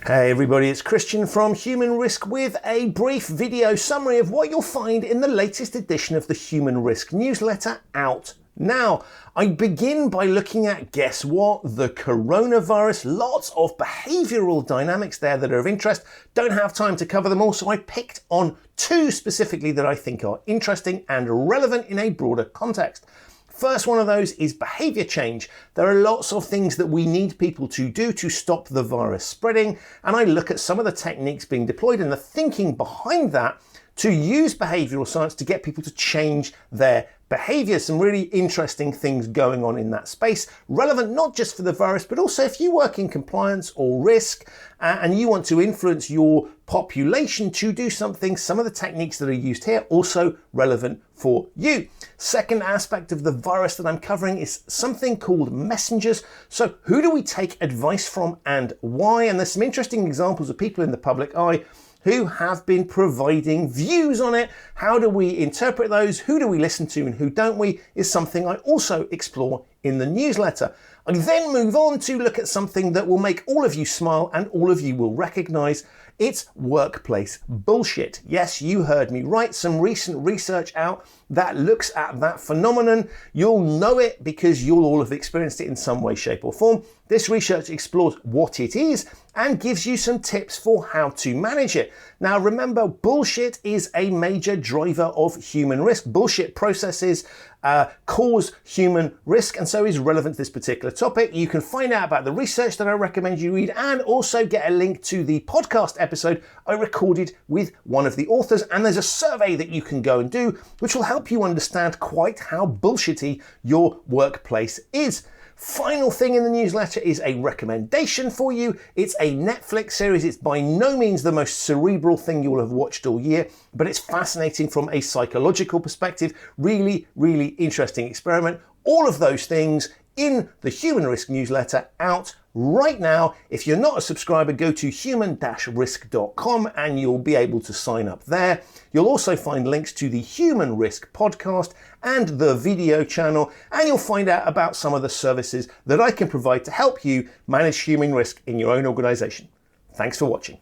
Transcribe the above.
Hey everybody, it's Christian from Human Risk with a brief video summary of what you'll find in the latest edition of the Human Risk newsletter out now. I begin by looking at, guess what, the coronavirus. Lots of behavioural dynamics there that are of interest. Don't have time to cover them all, so I picked on two specifically that I think are interesting and relevant in a broader context. First one of those is behaviour change. There are lots of things that we need people to do to stop the virus spreading, and I look at some of the techniques being deployed and the thinking behind that to use behavioural science to get people to change their behaviour. Some really interesting things going on in that space, relevant not just for the virus, but also if you work in compliance or risk and you want to influence your population to do something, some of the techniques that are used here also relevant for you. Second aspect of the virus that I'm covering is something called messengers. So who do we take advice from and why? And there's some interesting examples of people in the public eye who have been providing views on it. How do we interpret those? Who do we listen to and who don't we? Is something I also explore in the newsletter. I then move on to look at something that will make all of you smile and all of you will recognize. It's workplace bullshit. Yes, you heard me right. Some recent research out that looks at that phenomenon. You'll know it because you'll all have experienced it in some way, shape or form. This research explores what it is and gives you some tips for how to manage it. Now remember, bullshit is a major driver of human risk. Bullshit processes cause human risk and so is relevant to this particular topic. You can find out about the research that I recommend you read and also get a link to the podcast episode I recorded with one of the authors, and there's a survey that you can go and do which will help you understand quite how bullshitty your workplace is. Final thing in the newsletter is a recommendation for you. It's a Netflix series. It's by no means the most cerebral thing you'll have watched all year, but it's fascinating from a psychological perspective. Really, really interesting experiment. All of those things in the Human Risk newsletter out right now. If you're not a subscriber, go to human-risk.com and you'll be able to sign up there. You'll also find links to the Human Risk podcast and the video channel, and you'll find out about some of the services that I can provide to help you manage human risk in your own organization. Thanks for watching.